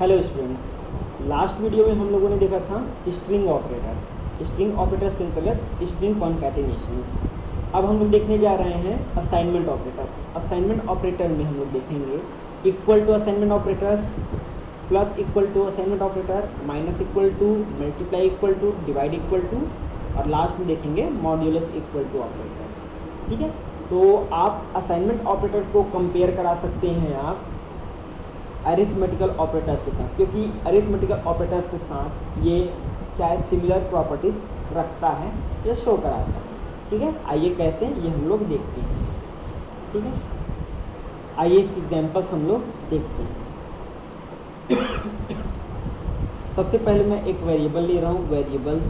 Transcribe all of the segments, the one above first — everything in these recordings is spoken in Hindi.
हेलो स्टूडेंट्स, लास्ट वीडियो में हम लोगों ने देखा था स्ट्रिंग ऑपरेटर। स्ट्रिंग ऑपरेटर्स के अंतर्गत स्ट्रिंग कॉन्कैटिनेशंस। अब हम लोग देखने जा रहे हैं असाइनमेंट ऑपरेटर। असाइनमेंट ऑपरेटर में हम लोग देखेंगे equal to assignment operators, plus equal to assignment operator, minus equal to, multiply equal to, divide equal to, और लास्ट में देखेंगे मॉड्यूलस इक्वल टू ऑपरेटर। ठीक है, तो आप असाइनमेंट ऑपरेटर्स को कंपेयर करा सकते हैं आप अरिथमेटिकल ऑपरेटर्स के साथ, क्योंकि अरिथमेटिकल ऑपरेटर्स के साथ ये क्या है, सिमिलर प्रॉपर्टीज रखता है या शो कराता है। ठीक है, आइए कैसे ये हम लोग देखते हैं। ठीक है, आइए इसके एग्जांपल्स हम लोग देखते हैं। सबसे पहले मैं एक वेरिएबल ले रहा हूँ, वेरिएबल्स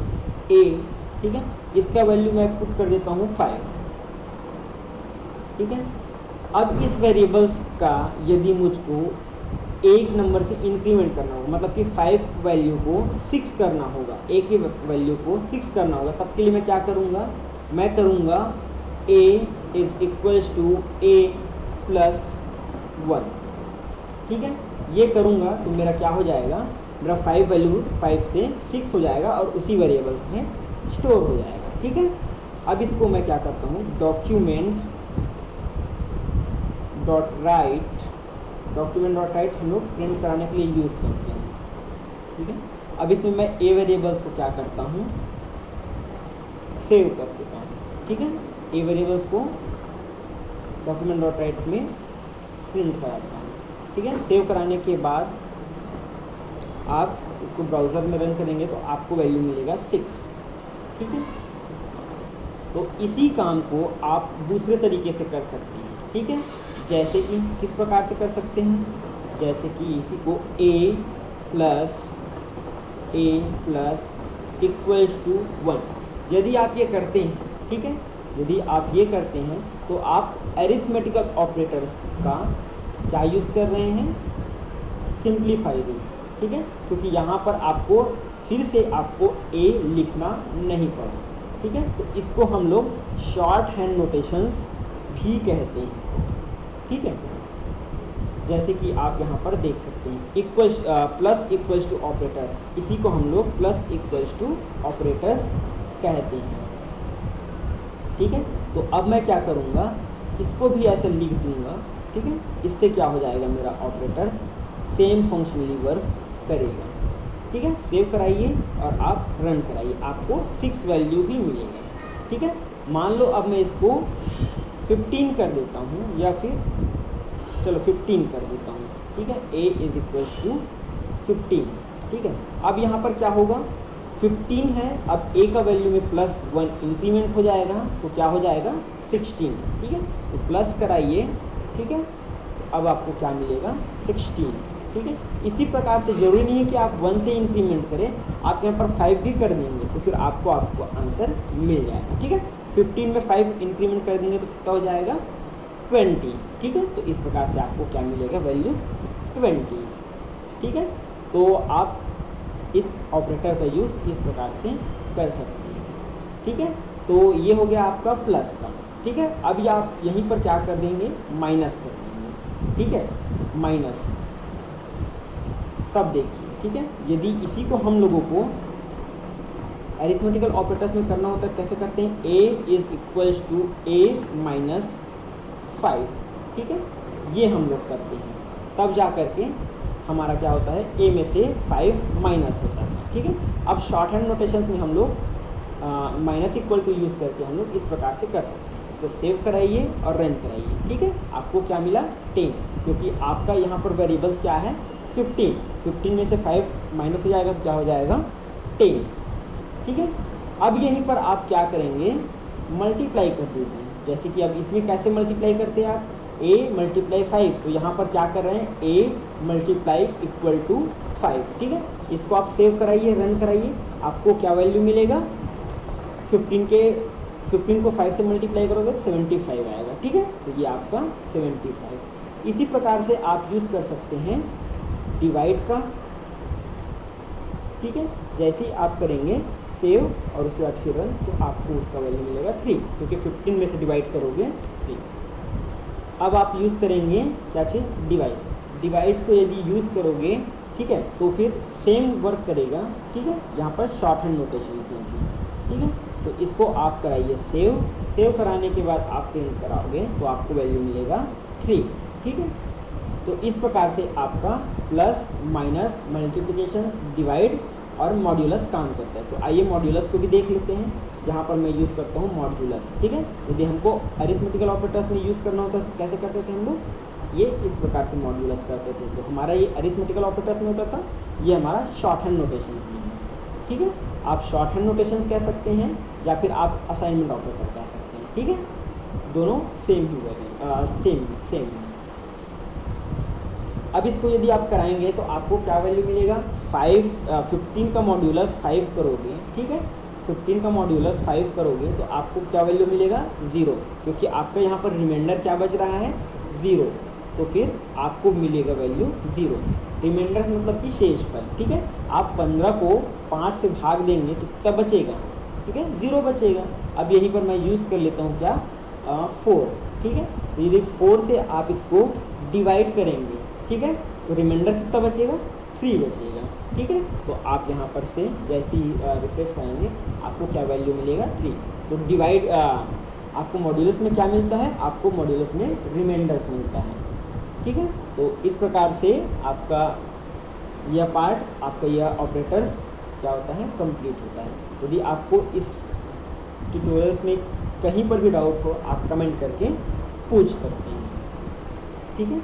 a। ठीक है, इसका वैल्यू मैं पुट कर देता हूँ 5। ठीक है, अब इस वेरिएबल्स का यदि मुझको एक नंबर से इंक्रीमेंट करना होगा, मतलब कि 5 वैल्यू को 6 करना होगा, a की वैल्यू को 6 करना होगा, तब के लिए मैं क्या करूँगा, मैं करूँगा a is equals to a plus 1। ठीक है, ये करूँगा तो मेरा क्या हो जाएगा, मेरा 5 वैल्यू 5 से 6 हो जाएगा और उसी वेरिएबल्स में स्टोर हो जाएगा। ठीक है, अब इसको मैं क्या करता हूँ, डॉक्यूमेंट डॉट राइट हम लोग प्रिंट कराने के लिए यूज़ करते हैं। ठीक है, अब इसमें मैं ए वेरिएबल्स को क्या करता हूँ, सेव कर देता हूँ। ठीक है, ए वेरिएबल्स को डॉक्यूमेंट डॉट राइट में प्रिंट कराता हूँ। ठीक है, सेव कराने के बाद आप इसको ब्राउज़र में रन करेंगे तो आपको वैल्यू मिलेगा 6। ठीक है, तो इसी काम को आप दूसरे तरीके से कर सकते हैं। ठीक है, जैसे कि किस प्रकार से कर सकते हैं, जैसे कि इसी को a प्लस इक्वल्स टू 1 यदि आप ये करते हैं। ठीक है, यदि आप ये करते हैं तो आप अरिथमेटिकल ऑपरेटर्स का क्या यूज़ कर रहे हैं, सिंप्लीफाई रूल। ठीक है, क्योंकि यहाँ पर आपको फिर से आपको a लिखना नहीं पड़ा। ठीक है, तो इसको हम लोग शॉर्ट हैंड नोटेशंस भी कहते हैं। ठीक है, जैसे कि आप यहाँ पर देख सकते हैं प्लस इक्वल्स टू ऑपरेटर्स, इसी को हम लोग प्लस इक्वल्स टू ऑपरेटर्स कहते हैं। ठीक है, तो अब मैं क्या करूँगा, इसको भी ऐसे लिख दूँगा। ठीक है, इससे क्या हो जाएगा, मेरा ऑपरेटर्स सेम फंक्शनली वर्क करेगा। ठीक है, सेव कराइए और आप रन कराइए, आपको 6 वैल्यू भी मिलेगा। ठीक है, मान लो अब मैं इसको 15 कर देता हूँ, या फिर चलो 15 कर देता हूँ। ठीक है, a इज इक्वल्स टू 15। ठीक है, अब यहाँ पर क्या होगा, 15 है, अब a का वैल्यू में प्लस 1 इंक्रीमेंट हो जाएगा तो क्या हो जाएगा 16। ठीक है, तो प्लस कराइए। ठीक है, तो अब आपको क्या मिलेगा 16। ठीक है, इसी प्रकार से ज़रूरी नहीं है कि आप 1 से इंक्रीमेंट करें, आप यहाँ पर 5 भी कर देंगे तो फिर आपको आंसर मिल जाएगा। ठीक है, 15 में 5 इंक्रीमेंट कर देंगे तो कितना हो जाएगा 20। ठीक है, तो इस प्रकार से आपको क्या मिलेगा, वैल्यू 20। ठीक है, तो आप इस ऑपरेटर का यूज़ इस प्रकार से कर सकते हैं। ठीक है, तो ये हो गया आपका प्लस का। ठीक है, अभी आप यहीं पर क्या कर देंगे, माइनस कर देंगे। ठीक है, माइनस, तब देखिए। ठीक है, यदि इसी को हम लोगों को अरिथमेटिकल ऑपरेटर्स में करना होता है, कैसे करते हैं, a is equals to a minus 5। ठीक है, ये हम लोग करते हैं, तब जा करके हमारा क्या होता है, a में से 5 माइनस होता है। ठीक है, अब शॉर्ट हैंड नोटेशन में हम लोग माइनस इक्वल टू यूज़ करके हम लोग इस प्रकार से कर सकते हैं। इसको सेव कराइए और रन कराइए। ठीक है, आपको क्या मिला 10, क्योंकि आपका यहाँ पर वेरिएबल्स क्या है 15 में से 5 माइनस हो जाएगा तो क्या हो जाएगा 10। ठीक है, अब यहीं पर आप क्या करेंगे, मल्टीप्लाई कर दीजिए। जैसे कि अब इसमें कैसे मल्टीप्लाई करते हैं आप, a मल्टीप्लाई 5, तो यहाँ पर क्या कर रहे हैं, a मल्टीप्लाई इक्वल टू 5। ठीक है, इसको आप सेव कराइए, रन कराइए, आपको क्या वैल्यू मिलेगा, 15 को 5 से मल्टीप्लाई करोगे तो 75 आएगा। ठीक है, तो ये आपका 75। इसी प्रकार से आप यूज़ कर सकते हैं डिवाइड का। ठीक है, जैसे ही आप करेंगे सेव और उसके बाद फिर रन, तो आपको उसका वैल्यू मिलेगा 3, क्योंकि 15 में से डिवाइड करोगे 3। अब आप यूज़ करेंगे क्या चीज़, डिवाइड को यदि यूज़ करोगे ठीक है, तो फिर सेम वर्क करेगा, ठीक है, यहाँ पर शॉर्ट हैंड नोटेशन होगी, ठीक है। तो इसको आप कराइए सेव कराने के बाद आप प्रिंट कराओगे तो आपको वैल्यू मिलेगा 3, ठीक है। तो इस प्रकार से आपका प्लस माइनस मल्टीप्लिकेशन डिवाइड और मॉड्यूलस काम करता है। तो आइए मॉड्यूलस को भी देख लेते हैं, जहाँ पर मैं यूज़ करता हूँ मॉड्यूलस, ठीक है। यदि हमको अरिथमेटिकल ऑपरेटर्स में यूज़ करना होता है तो कैसे करते थे हम लोग, ये इस प्रकार से मॉड्यूलस करते थे। तो हमारा ये अरिथमेटिकल ऑपरेटर्स में होता था, ये हमारा शॉर्ट हैंड नोटेशंस में है, ठीक है। आप शॉर्ट हैंड नोटेशंस कह सकते हैं या फिर आप असाइनमेंट ऑपरेटर कह सकते हैं, ठीक है। दोनों सेम ही वैल्यू सेम है। अब इसको यदि आप कराएंगे तो आपको क्या वैल्यू मिलेगा, 15 का मॉड्यूलस 5 करोगे, ठीक है, 15 का मॉड्यूलस 5 करोगे तो आपको क्या वैल्यू मिलेगा 0, क्योंकि आपका यहाँ पर रिमाइंडर क्या बच रहा है 0, तो फिर आपको मिलेगा वैल्यू 0। रिमाइंडर मतलब कि शेष पर, ठीक है। आप 15 को 5 से भाग देंगे तो कितना बचेगा, ठीक है, 0 बचेगा। अब यहीं पर मैं यूज़ कर लेता हूँ क्या 4, ठीक है। तो यदि 4 से आप इसको डिवाइड करेंगे, ठीक है, तो रिमाइंडर कितना बचेगा 3 बचेगा, ठीक है। तो आप यहाँ पर से जैसे ही रिफ्रेश करेंगे आपको क्या वैल्यू मिलेगा 3। तो डिवाइड आपको मॉड्यूलस में क्या मिलता है, आपको मॉड्यूलस में रिमाइंडर्स मिलता है, ठीक है। तो इस प्रकार से आपका यह पार्ट, आपका यह ऑपरेटर्स क्या होता है कंप्लीट होता है। यदि आपको इस ट्यूटोरियल्स में कहीं पर भी डाउट हो आप कमेंट करके पूछ सकते हैं, ठीक है।